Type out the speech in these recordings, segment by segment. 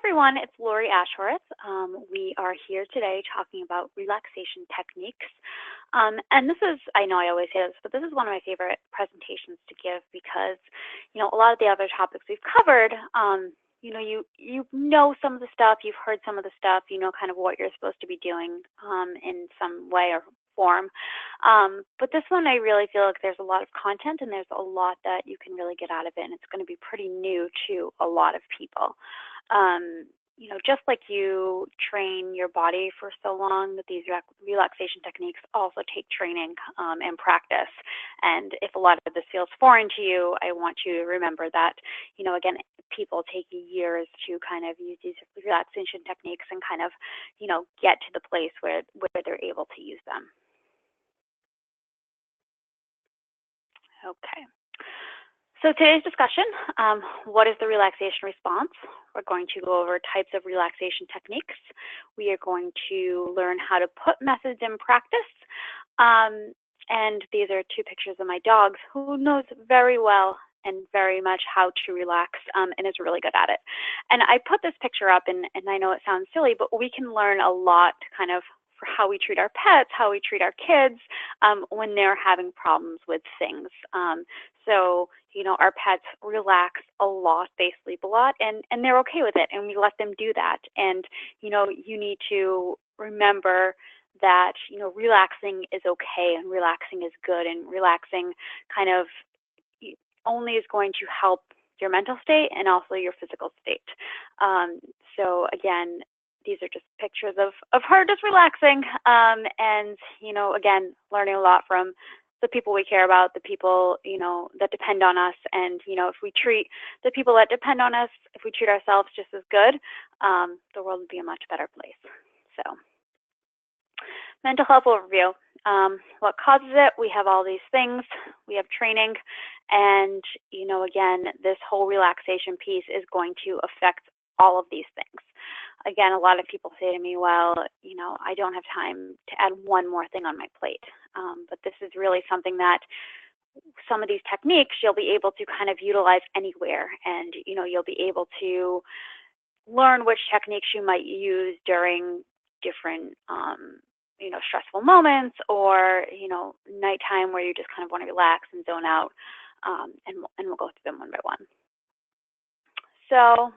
everyone, it's Lori Ashworth. We are here today talking about relaxation techniques. And this is, I know I always say this, but this is one of my favorite presentations to give because, a lot of the other topics we've covered, you know some of the stuff, you've heard some of the stuff, you know kind of what you're supposed to be doing in some way or form. But this one, I really feel like there's a lot of content and there's a lot that you can really get out of it, and it's going to be pretty new to a lot of people. Just like you train your body for so long, that these relaxation techniques also take training and practice. And if a lot of this feels foreign to you, I want you to remember that, again, people take years to kind of use these relaxation techniques and kind of, get to the place where they're able to use them. Okay. So today's discussion, what is the relaxation response? We're going to go over types of relaxation techniques. We are going to learn how to put methods in practice. And these are two pictures of my dogs who knows very well and very much how to relax and is really good at it. And I put this picture up, and I know it sounds silly, but we can learn a lot kind of for how we treat our pets, how we treat our kids when they're having problems with things. So, our pets relax a lot, they sleep a lot, and they're okay with it, and we let them do that. And, you need to remember that, relaxing is okay, and relaxing is good, and relaxing kind of only is going to help your mental state and also your physical state. So again, these are just pictures of her just relaxing, and, again, learning a lot from the people we care about, the people, that depend on us. And, if we treat the people that depend on us, if we treat ourselves just as good, the world would be a much better place. So, mental health overview. What causes it? We have all these things. We have training. And, again, this whole relaxation piece is going to affect all of these things. Again, a lot of people say to me, well, I don't have time to add one more thing on my plate. But this is really something that some of these techniques you'll be able to kind of utilize anywhere. And, you'll be able to learn which techniques you might use during different, stressful moments or, nighttime where you just kind of want to relax and zone out. And we'll go through them one by one. So,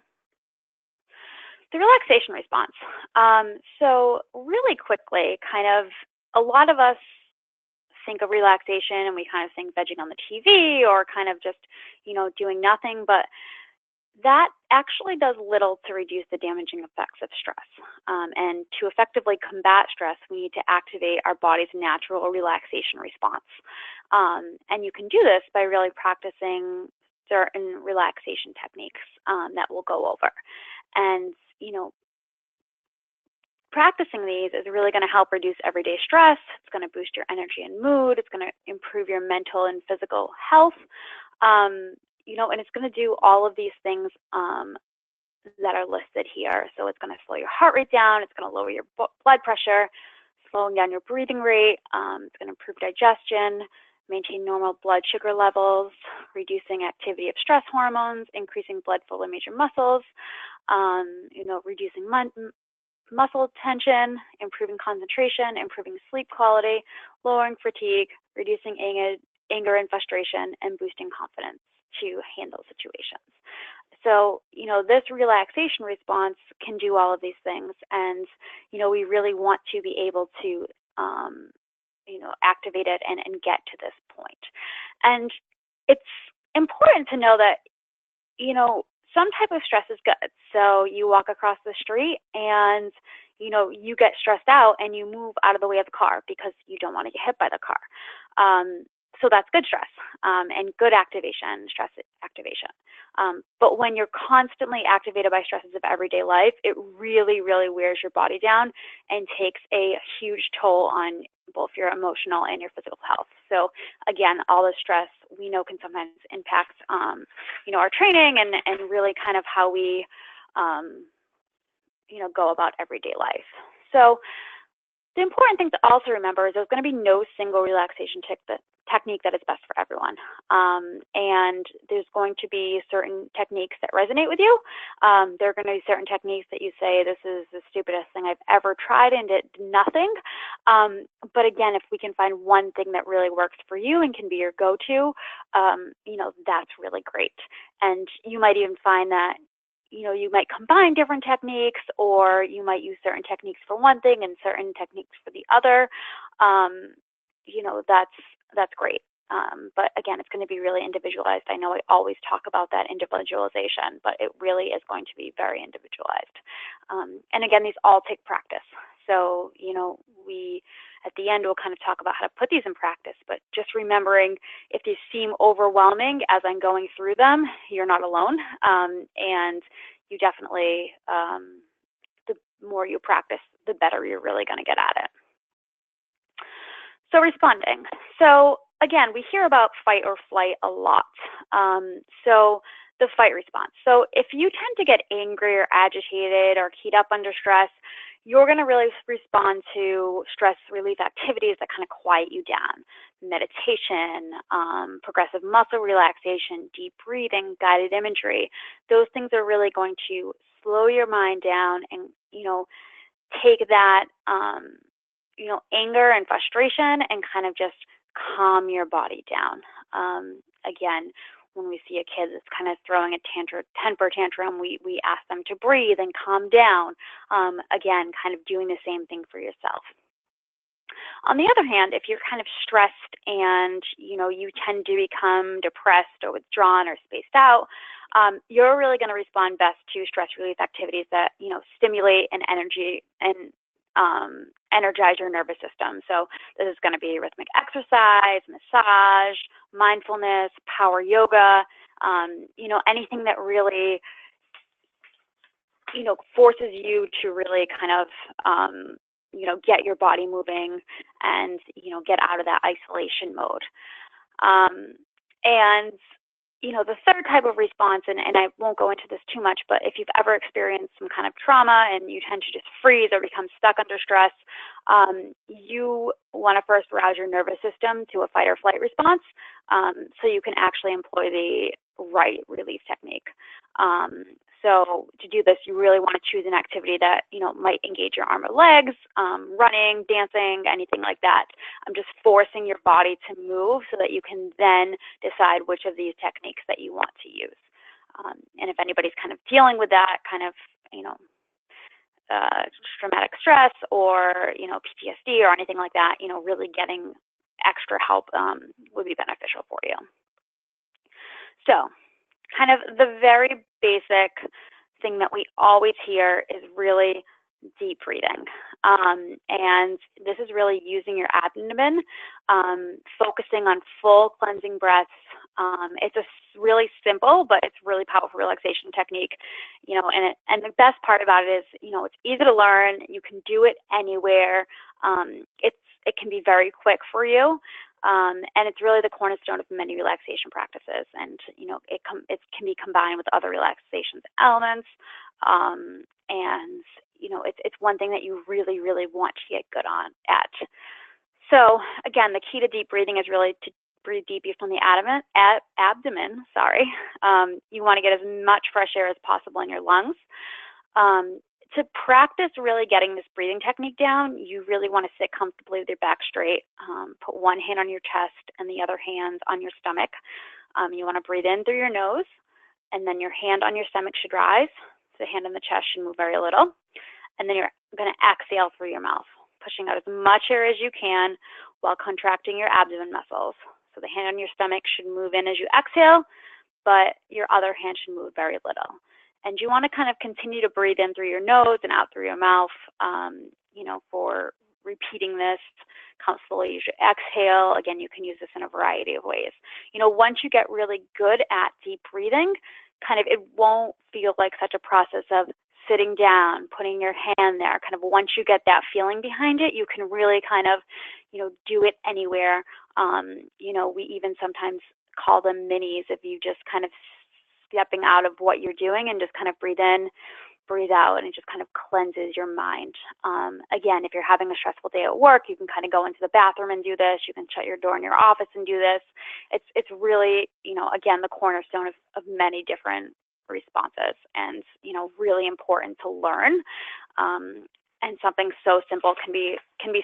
the relaxation response. So really quickly, kind of a lot of us think of relaxation and we kind of think vegging on the TV or kind of just, doing nothing, but that actually does little to reduce the damaging effects of stress. And to effectively combat stress, we need to activate our body's natural relaxation response. And you can do this by really practicing certain relaxation techniques that we'll go over. And practicing these is really going to help reduce everyday stress. It's going to boost your energy and mood. It's going to improve your mental and physical health. And it's going to do all of these things that are listed here. So it's going to slow your heart rate down. It's going to lower your blood pressure, slowing down your breathing rate. It's going to improve digestion, maintain normal blood sugar levels, reducing activity of stress hormones, increasing blood flow to major muscles, reducing muscle tension, improving concentration, improving sleep quality, lowering fatigue, reducing anger and frustration, and boosting confidence to handle situations. So, this relaxation response can do all of these things, and, we really want to be able to activate it and get to this point. And it's important to know that, some type of stress is good. So you walk across the street and, you get stressed out and you move out of the way of the car because you don't want to get hit by the car. So that's good stress and good activation, stress activation. But when you're constantly activated by stresses of everyday life, it really, really wears your body down and takes a huge toll on both your emotional and your physical health. So again, all the stress we know can sometimes impact, our training and really kind of how we, go about everyday life. So the important thing to also remember is there's going to be no single relaxation technique that is best for everyone. And there's going to be certain techniques that resonate with you. There are going to be certain techniques that you say, this is the stupidest thing I've ever tried and it did nothing. But again, if we can find one thing that really works for you and can be your go-to, that's really great. And you might even find that you might combine different techniques, or you might use certain techniques for one thing and certain techniques for the other. That's great. But again, it's going to be really individualized. I know I always talk about that individualization, but it really is going to be very individualized. And again, these all take practice. So, we at the end will kind of talk about how to put these in practice, but just remembering if these seem overwhelming as I'm going through them, you're not alone. And you definitely, the more you practice, the better you're really going to get at it. So responding. So again, we hear about fight or flight a lot. So the fight response. So if you tend to get angry or agitated or keyed up under stress, you're going to really respond to stress relief activities that kind of quiet you down. Meditation, progressive muscle relaxation, deep breathing, guided imagery. Those things are really going to slow your mind down and, take that, anger and frustration and kind of just calm your body down. Again, when we see a kid that's kind of throwing a temper tantrum, we ask them to breathe and calm down. Again, kind of doing the same thing for yourself. On the other hand, if you're kind of stressed and, you tend to become depressed or withdrawn or spaced out, you're really going to respond best to stress relief activities that, stimulate and energize your nervous system. So this is going to be rhythmic exercise, massage, mindfulness, power yoga, anything that really, forces you to really kind of, get your body moving and, get out of that isolation mode. And the third type of response, and I won't go into this too much, but if you've ever experienced some kind of trauma and you tend to just freeze or become stuck under stress, you want to first rouse your nervous system to a fight or flight response so you can actually employ the right relief technique. So to do this, you really want to choose an activity that, might engage your arm or legs, running, dancing, anything like that. I'm just forcing your body to move so that you can then decide which of these techniques that you want to use. And if anybody's kind of dealing with that kind of, traumatic stress or, PTSD or anything like that, really getting extra help would be beneficial for you. So kind of the very basic thing that we always hear is really deep breathing. And this is really using your abdomen, focusing on full cleansing breaths. It's a really simple, but it's really powerful relaxation technique, and the best part about it is, it's easy to learn. You can do it anywhere. It can be very quick for you. And it's really the cornerstone of many relaxation practices. And, it can be combined with other relaxation elements. And, it's one thing that you really, really want to get good at. So again, the key to deep breathing is really to breathe deeply from the abdomen. You want to get as much fresh air as possible in your lungs. To practice really getting this breathing technique down, you really want to sit comfortably with your back straight. Put one hand on your chest and the other hand on your stomach. You want to breathe in through your nose, and then your hand on your stomach should rise. So the hand on the chest should move very little. And then you're going to exhale through your mouth, pushing out as much air as you can while contracting your abdomen muscles. So the hand on your stomach should move in as you exhale, but your other hand should move very little. And you want to kind of continue to breathe in through your nose and out through your mouth, for repeating this constantly. You should exhale. Again, you can use this in a variety of ways. Once you get really good at deep breathing, it won't feel like such a process of sitting down, putting your hand there. Once you get that feeling behind it, you can really do it anywhere. We even sometimes call them minis if you just kind of stepping out of what you're doing and just kind of breathe in, breathe out, and it just kind of cleanses your mind. Again, if you're having a stressful day at work, you can kind of go into the bathroom and do this. You can shut your door in your office and do this. It's really, again, the cornerstone of many different responses, and really important to learn. And something so simple can be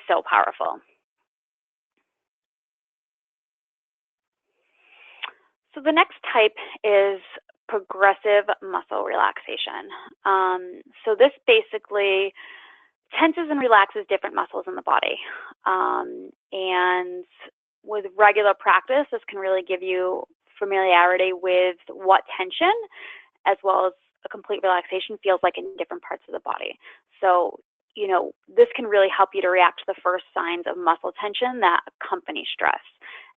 so powerful. So the next type is progressive muscle relaxation. So this basically tenses and relaxes different muscles in the body. And with regular practice, this can really give you familiarity with what tension as well as a complete relaxation feels like in different parts of the body. So, this can really help you to react to the first signs of muscle tension that accompany stress.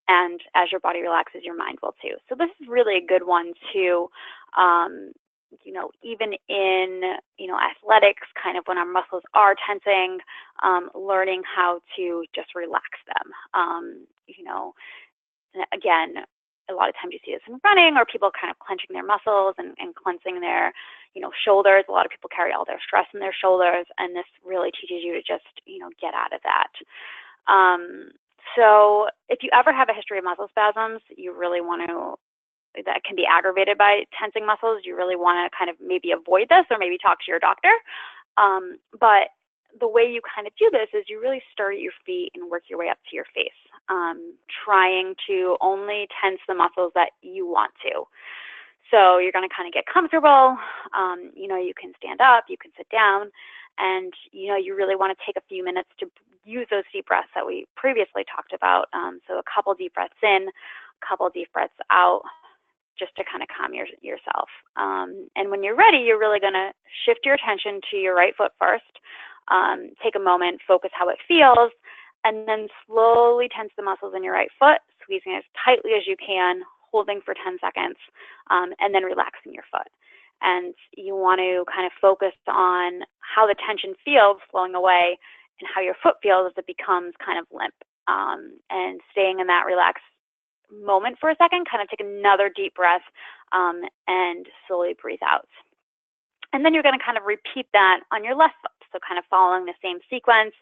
And as your body relaxes, your mind will too. So this is really a good one to, even in, athletics, kind of when our muscles are tensing, learning how to just relax them. Again, a lot of times you see this in running, or people kind of clenching their muscles and cleansing their, shoulders. A lot of people carry all their stress in their shoulders, and this really teaches you to just, get out of that. So if you ever have a history of muscle spasms, you really want to, that can be aggravated by tensing muscles, you really want to kind of maybe avoid this, or maybe talk to your doctor. But the way you kind of do this is you really start at your feet and work your way up to your face, trying to only tense the muscles that you want to. So you're going to kind of get comfortable. You can stand up, you can sit down, and you really want to take a few minutes to use those deep breaths that we previously talked about. So a couple deep breaths in, a couple deep breaths out, just to kind of calm yourself. And when you're ready, you're really going to shift your attention to your right foot first. Take a moment, focus how it feels, and then slowly tense the muscles in your right foot, squeezing as tightly as you can, holding for 10 seconds, and then relaxing your foot. And you want to kind of focus on how the tension feels flowing away and how your foot feels as it becomes kind of limp. And staying in that relaxed moment for a second, kind of take another deep breath, and slowly breathe out. And then you're going to kind of repeat that on your left foot. So kind of following the same sequence,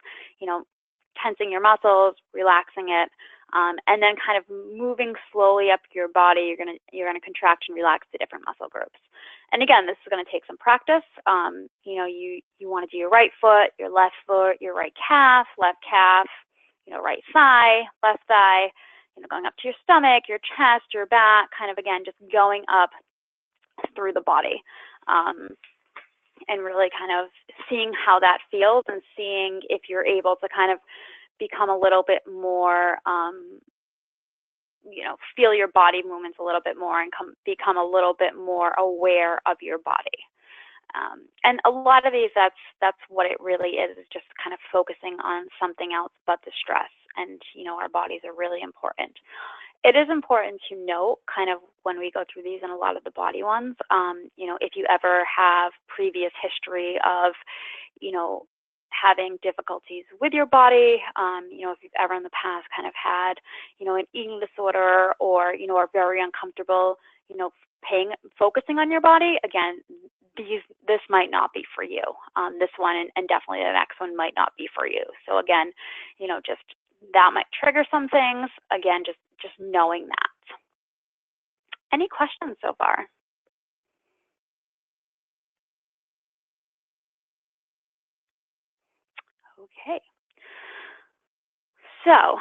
tensing your muscles, relaxing it, and then kind of moving slowly up your body. You're going to contract and relax the different muscle groups. And again, this is going to take some practice. You want to do your right foot, your left foot, your right calf, left calf, right thigh, left thigh, going up to your stomach, your chest, your back, kind of, again, just going up through the body. And really kind of seeing how that feels, and seeing if you're able to kind of become a little bit more, feel your body movements a little bit more, and become a little bit more aware of your body. And a lot of these, that's what it really is just kind of focusing on something else but the stress. And, our bodies are really important. It is important to note, kind of when we go through these and a lot of the body ones, if you ever have previous history of, having difficulties with your body, if you've ever in the past kind of had, an eating disorder, or, are very uncomfortable, focusing on your body, again, this might not be for you. This one and definitely the next one might not be for you. So again, just that might trigger some things. Again, just knowing that. Any questions so far? Okay. So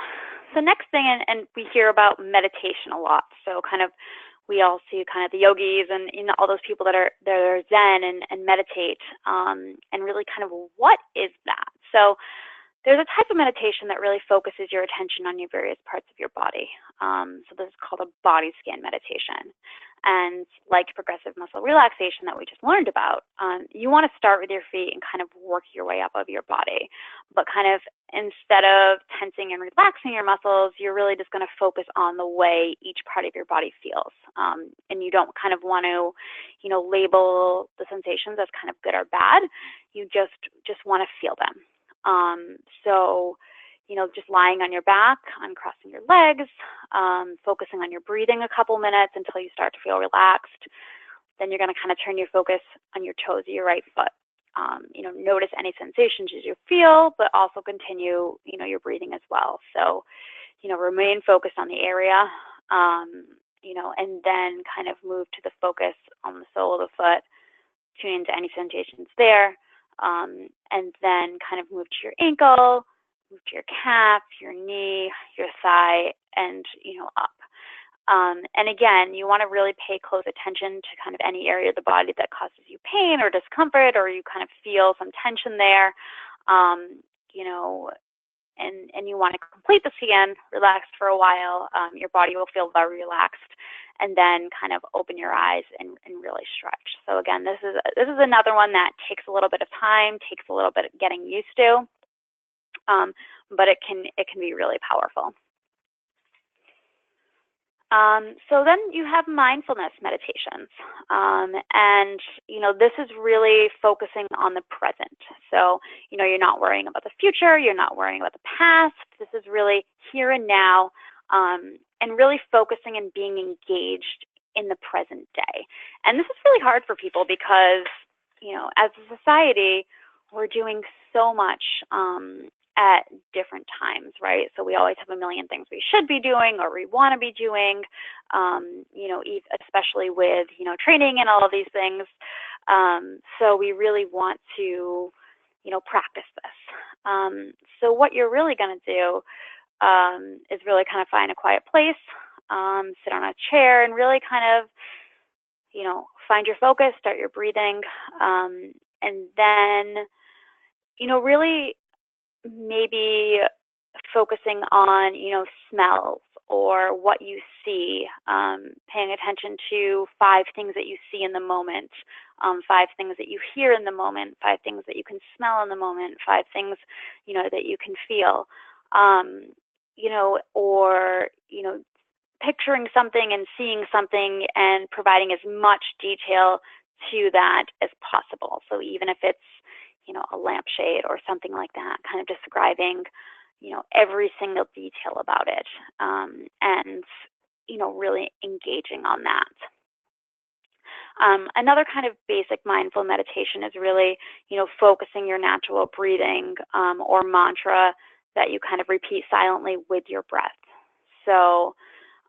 the next thing, and we hear about meditation a lot. So kind of, we all see kind of the yogis and all those people that are Zen and meditate, and really kind of what is that? So there's a type of meditation that really focuses your attention on your various parts of your body. So this is called a body scan meditation. And like progressive muscle relaxation that we just learned about, you want to start with your feet and kind of work your way up of your body. But kind of instead of tensing and relaxing your muscles, you're really just going to focus on the way each part of your body feels. And you don't kind of want to, label the sensations as kind of good or bad. You just want to feel them. So, just lying on your back, uncrossing your legs, focusing on your breathing a couple minutes until you start to feel relaxed. then you're going to kind of turn your focus on your toes of your right foot. Notice any sensations as you feel, but also continue, your breathing as well. So, remain focused on the area, and then kind of move to the focus on the sole of the foot, tune into any sensations there, and then kind of move to your ankle, move to your calf, your knee, your thigh, and, up. And again, you want to really pay close attention to kind of any area of the body that causes you pain or discomfort, or you kind of feel some tension there, and you want to complete the scan, relax for a while. Your body will feel very relaxed, and then kind of open your eyes and really stretch. So again, this is another one that takes a little bit of time, takes a little bit of getting used to, but it can be really powerful. So then you have mindfulness meditations, and this is really focusing on the present. So you're not worrying about the future, you're not worrying about the past. This is really here and now, and really focusing and being engaged in the present day. And this is really hard for people because as a society, we're doing so much at different times, right? So we always have a million things we should be doing or we want to be doing, especially with, training and all of these things. So we really want to, practice this. So what you're really going to do is really kind of find a quiet place, sit on a chair, and really kind of, find your focus, start your breathing, and then, really maybe focusing on, smells or what you see, paying attention to 5 things that you see in the moment, 5 things that you hear in the moment, 5 things that you can smell in the moment, 5 things, that you can feel, or, picturing something and seeing something and providing as much detail to that as possible. So even if it's, a lampshade or something like that, kind of describing, every single detail about it, and, really engaging on that. Another kind of basic mindful meditation is really, focusing your natural breathing or mantra that you kind of repeat silently with your breath. So,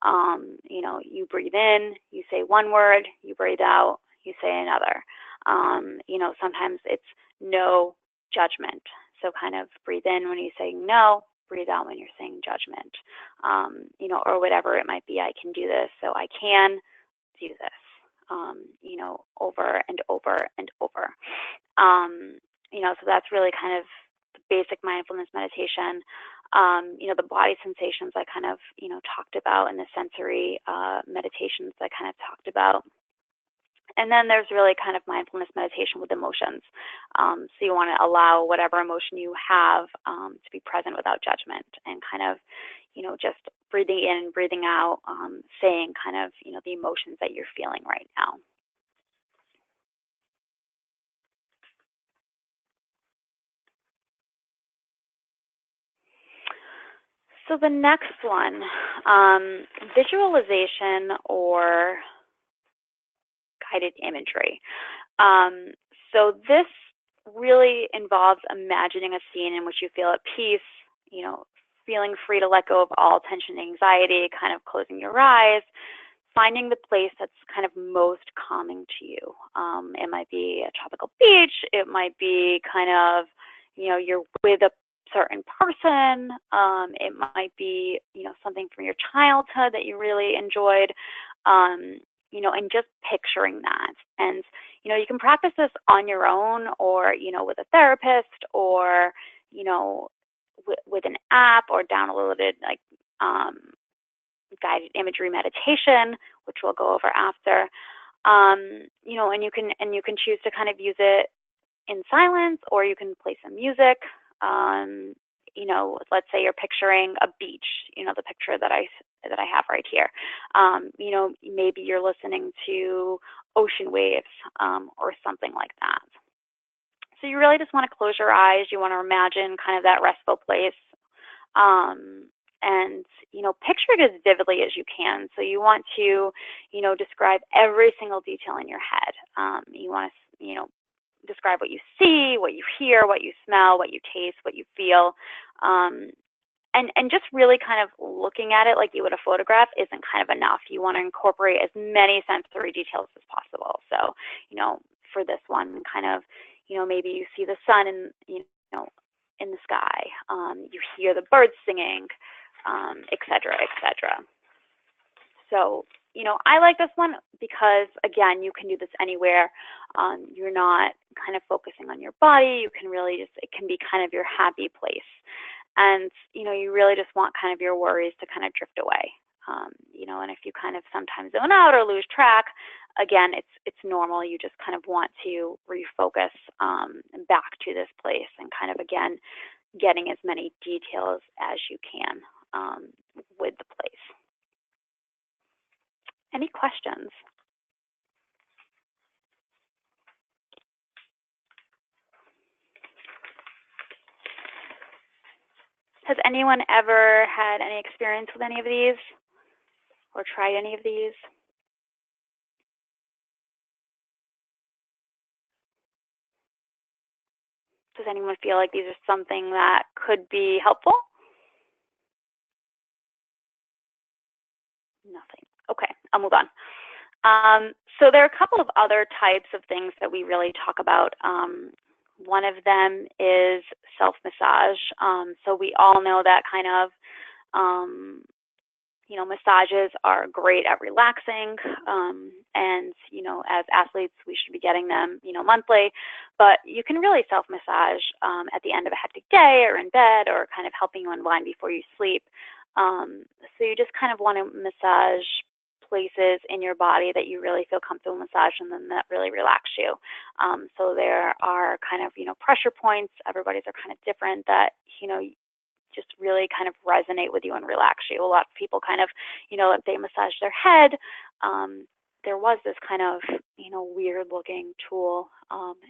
you breathe in, you say one word, you breathe out, you say another. Sometimes it's no judgment. So kind of breathe in when you're saying no, breathe out when you're saying judgment, or whatever it might be. I can do this, so I can do this, over and over and over. So that's really kind of the basic mindfulness meditation. The body sensations I kind of, talked about, and the sensory meditations I kind of talked about. And then there's really kind of mindfulness meditation with emotions. So you want to allow whatever emotion you have to be present without judgment, and kind of, just breathing in and breathing out, saying kind of, the emotions that you're feeling right now. So the next one, visualization or guided imagery. So this really involves imagining a scene in which you feel at peace, feeling free to let go of all tension and anxiety, kind of closing your eyes, finding the place that's kind of most calming to you. It might be a tropical beach. It might be kind of, you're with a certain person. It might be, something from your childhood that you really enjoyed, and just picturing that. And, you can practice this on your own, or, with a therapist, or, with an app, or downloaded like guided imagery meditation, which we'll go over after. And you can choose to kind of use it in silence, or you can play some music. Let's say you're picturing a beach, the picture that I have right here. Maybe you're listening to ocean waves, or something like that. So you really just want to close your eyes. You want to imagine kind of that restful place, And, picture it as vividly as you can. So you want to, describe every single detail in your head. You want to, describe what you see, what you hear, what you smell, what you taste, what you feel. And just really kind of looking at it like you would a photograph isn't kind of enough. You want to incorporate as many sensory details as possible. So, for this one, kind of, maybe you see the sun in the sky. You hear the birds singing, et cetera, et cetera. So, I like this one because, again, you can do this anywhere. You're not kind of focusing on your body. You can really it can be kind of your happy place. And, you really just want kind of your worries to kind of drift away. And if you kind of sometimes zone out or lose track, again, it's normal. You just kind of want to refocus back to this place and kind of, again, getting as many details as you can with the place. Any questions? Has anyone ever had any experience with any of these or tried any of these? Does anyone feel like these are something that could be helpful? Nothing. Okay, I'll move on. So there are a couple of other types of things that we really talk about. One of them is self-massage. So we all know that kind of, massages are great at relaxing. And, as athletes, we should be getting them, monthly. But you can really self-massage at the end of a hectic day or in bed or kind of helping you unwind before you sleep. So you just kind of want to massage places in your body that you really feel comfortable massaging and that really relax you. So there are kind of, pressure points. Everybody's are kind of different that, just really kind of resonate with you and relax you. A lot of people kind of, if they massage their head, there was this kind of, weird looking tool.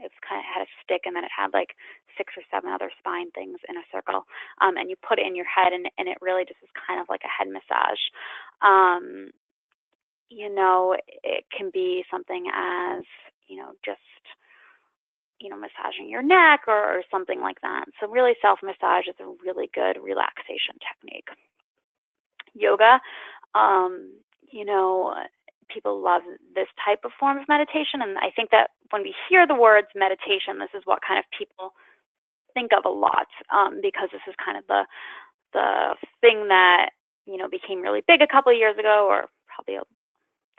It's kind of had a stick and then it had like 6 or 7 other spine things in a circle. And you put it in your head and it really just is kind of like a head massage. It can be something as, just, massaging your neck or something like that. So really self-massage is a really good relaxation technique. Yoga, people love this type of form of meditation. And I think that when we hear the words meditation, this is what kind of people think of a lot because this is kind of the thing that, became really big a couple of years ago or probably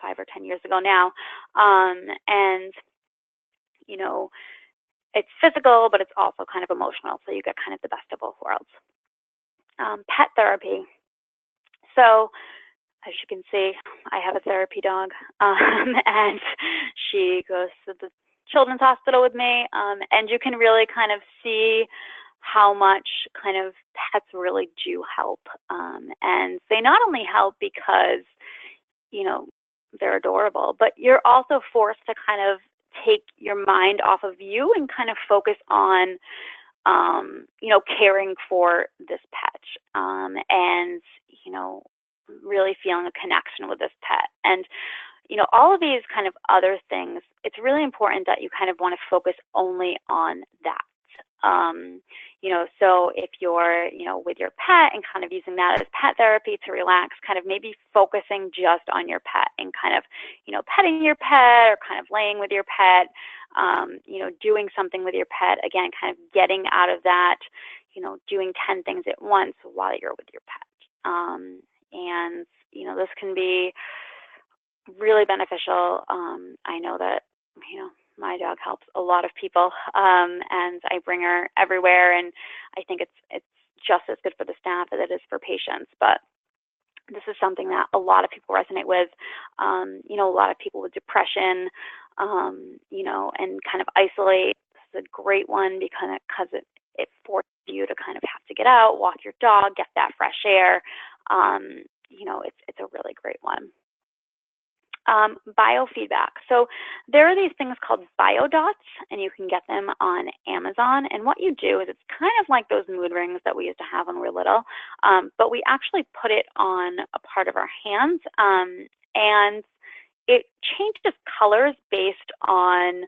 5 or 10 years ago now. And, it's physical, but it's also kind of emotional. So you get kind of the best of both worlds. Pet therapy. So as you can see, I have a therapy dog, and she goes to the children's hospital with me. And you can really kind of see how much kind of pets really do help. And they not only help because, they're adorable, but you're also forced to kind of take your mind off of you and kind of focus on, caring for this pet, and, really feeling a connection with this pet. And, all of these kind of other things, it's really important that you kind of want to focus only on that. So if you're, with your pet and kind of using that as pet therapy to relax, kind of maybe focusing just on your pet and kind of, petting your pet or kind of laying with your pet, doing something with your pet, again, kind of getting out of that, doing 10 things at once while you're with your pet. And, this can be really beneficial. I know that, my dog helps a lot of people, and I bring her everywhere, and I think it's just as good for the staff as it is for patients. But this is something that a lot of people resonate with. A lot of people with depression, and kind of isolate. This is a great one because it forces you to kind of have to get out, walk your dog, get that fresh air. It's a really great one. Biofeedback. So there are these things called biodots, and you can get them on Amazon. And what you do is it's kind of like those mood rings that we used to have when we were little, but we actually put it on a part of our hands, and it changes colors based on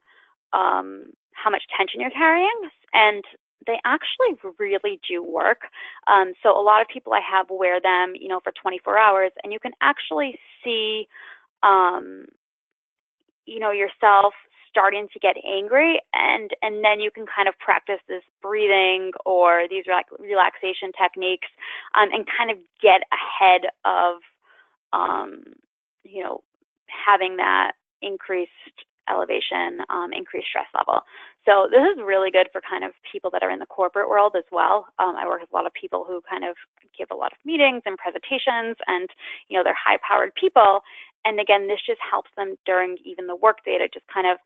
how much tension you're carrying, and they actually really do work. So a lot of people I have wear them, for 24 hours, and you can actually see yourself starting to get angry, and then you can kind of practice this breathing or these relaxation techniques, and kind of get ahead of, having that increased elevation, increased stress level. So this is really good for kind of people that are in the corporate world as well. I work with a lot of people who kind of give a lot of meetings and presentations, and they're high-powered people. And again, this just helps them during even the workday to just kind of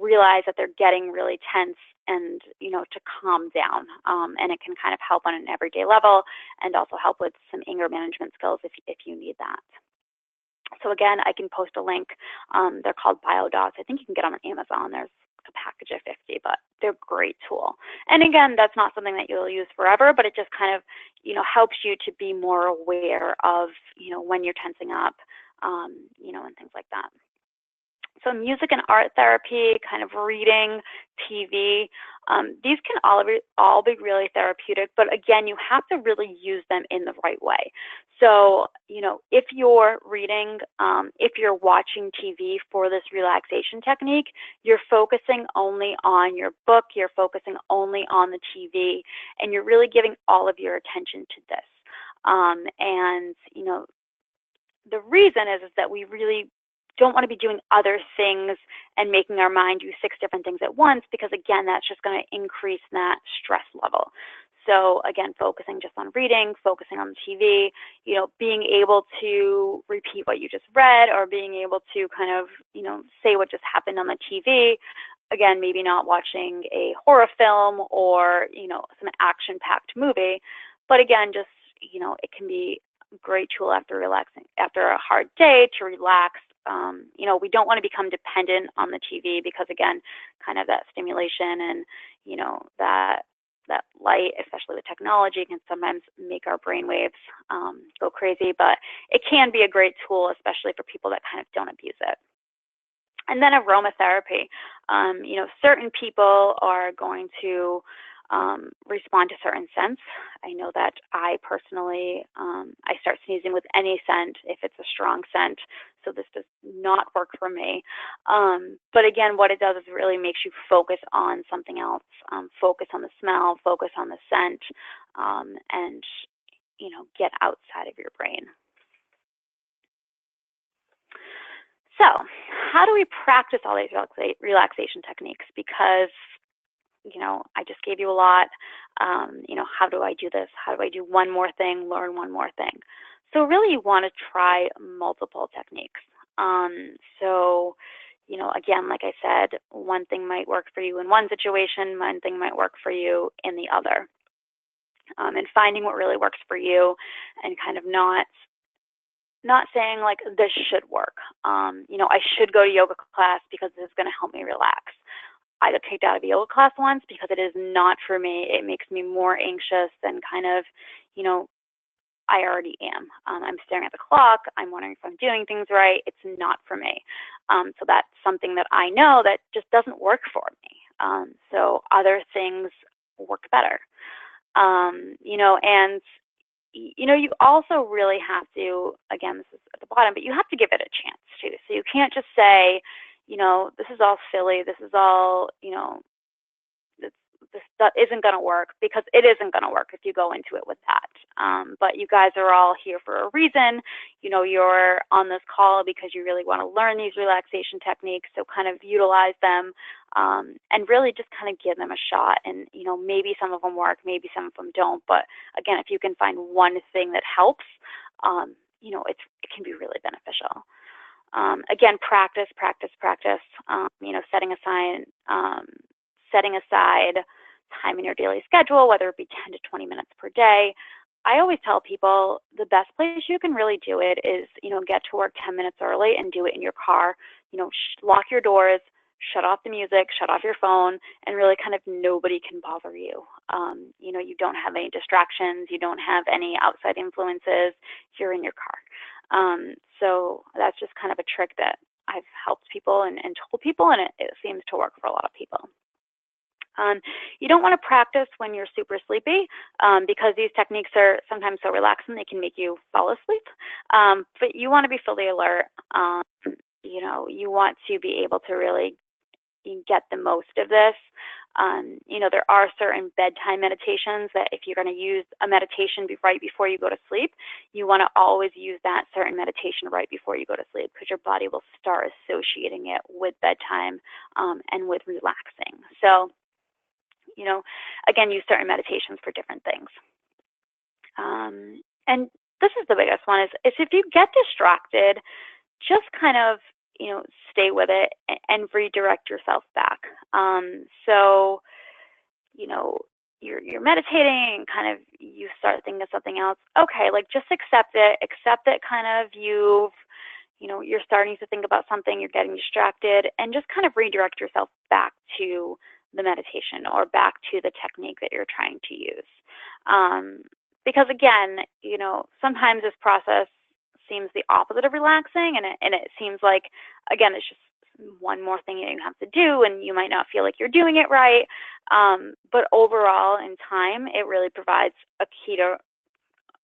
realize that they're getting really tense, and to calm down. And it can kind of help on an everyday level, and also help with some anger management skills if you need that. So again, I can post a link. They're called biodots. I think you can get them on Amazon. There's a package of 50, but they're a great tool. And again, that's not something that you'll use forever, but it just kind of, helps you to be more aware of, when you're tensing up, and things like that. So music and art therapy, kind of reading, TV, these can all be really therapeutic, but again, you have to really use them in the right way. So, if you're reading, if you're watching TV for this relaxation technique, you're focusing only on your book, you're focusing only on the TV, and you're really giving all of your attention to this. And, the reason is that we really don't want to be doing other things and making our mind do 6 different things at once, because again, that's just going to increase that stress level. So again, focusing just on reading, focusing on the TV, being able to repeat what you just read, or being able to kind of, say what just happened on the TV. Again, maybe not watching a horror film or, some action-packed movie, but again, just, it can be a great tool after a hard day to relax. We don't want to become dependent on the TV, because again, kind of that stimulation and, that light, especially with technology, can sometimes make our brain waves go crazy, but it can be a great tool, especially for people that kind of don't abuse it. And then aromatherapy. Certain people are going to respond to certain scents. I know that I personally, I start sneezing with any scent if it's a strong scent, so this does not work for me. But again, what it does is really makes you focus on something else, focus on the smell, focus on the scent, and get outside of your brain. So how do we practice all these relaxation techniques? Because I just gave you a lot. How do I do this? How do I do one more thing, learn one more thing? So really you want to try multiple techniques. So, again, like I said, one thing might work for you in one situation, one thing might work for you in the other. And finding what really works for you, and kind of not saying like this should work. I should go to yoga class because this is going to help me relax. I got kicked out of a yoga class once because it is not for me. It makes me more anxious than kind of, I already am. I'm staring at the clock. I'm wondering if I'm doing things right. It's not for me. So that's something that I know that just doesn't work for me. So other things work better. And you also really have to, again, this is at the bottom, but you have to give it a chance too. So you can't just say, this is all silly, this is all, this stuff isn't going to work, because it isn't going to work if you go into it with that. But you guys are all here for a reason. You're on this call because you really want to learn these relaxation techniques, so kind of utilize them, and really just kind of give them a shot. And, maybe some of them work, maybe some of them don't. But again, if you can find one thing that helps, it can be really beneficial. Again, practice. Setting aside time in your daily schedule, whether it be 10 to 20 minutes per day. I always tell people the best place you can really do it is, get to work 10 minutes early and do it in your car. Lock your doors, shut off the music, shut off your phone, and really kind of nobody can bother you. You don't have any distractions, you don't have any outside influences, you're in your car. So that's just kind of a trick that I've helped people and told people, and it seems to work for a lot of people. You don't want to practice when you're super sleepy because these techniques are sometimes so relaxing they can make you fall asleep. But you want to be fully alert. You want to be able to really get the most of this. There are certain bedtime meditations that if you're going to use a meditation right before you go to sleep, you want to always use that certain meditation right before you go to sleep because your body will start associating it with bedtime and with relaxing. So, again, use certain meditations for different things. And this is the biggest one is if you get distracted, just kind of, stay with it and redirect yourself back. So, you're meditating and kind of you start thinking of something else. Okay, like just accept it kind of you're starting to think about something, you're getting distracted, and just kind of redirect yourself back to the meditation or back to the technique that you're trying to use. Because again, sometimes this process seems the opposite of relaxing, and it seems like, again, it's just one more thing that you have to do, and you might not feel like you're doing it right. But overall, in time, it really provides a key to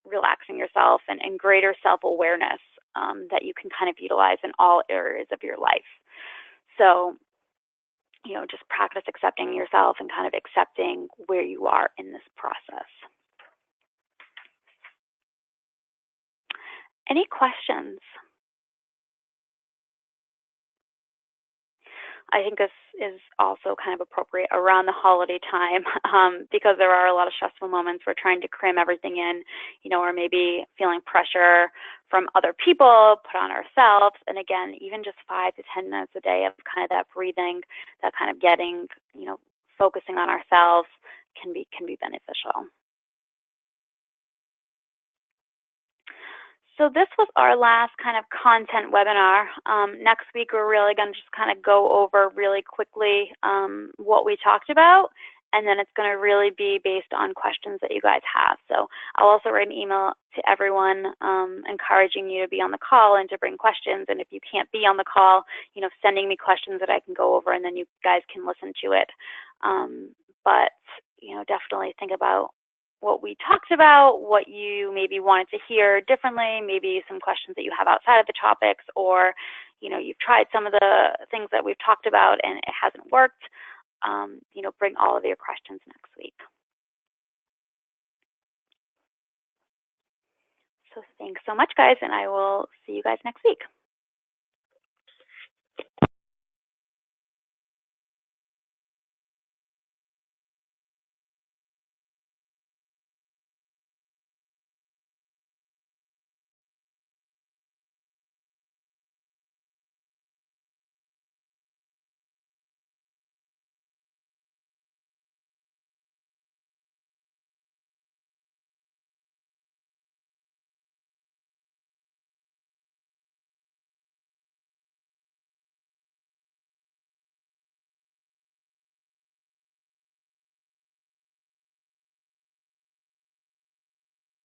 relaxing yourself and greater self-awareness that you can kind of utilize in all areas of your life. So, just practice accepting yourself and kind of accepting where you are in this process. Any questions? I think this is also kind of appropriate around the holiday time because there are a lot of stressful moments. We're trying to cram everything in, or maybe feeling pressure from other people, put on ourselves. And again, even just 5 to 10 minutes a day of kind of that breathing, that kind of getting, focusing on ourselves can be beneficial. So this was our last kind of content webinar. Next week, we're really going to just kind of go over really quickly what we talked about, and then it's going to really be based on questions that you guys have. So I'll also write an email to everyone encouraging you to be on the call and to bring questions. And if you can't be on the call, sending me questions that I can go over, and then you guys can listen to it. But definitely think about what we talked about, what you maybe wanted to hear differently, maybe some questions that you have outside of the topics, or you've tried some of the things that we've talked about and it hasn't worked. Bring all of your questions next week. So thanks so much, guys, and I will see you guys next week.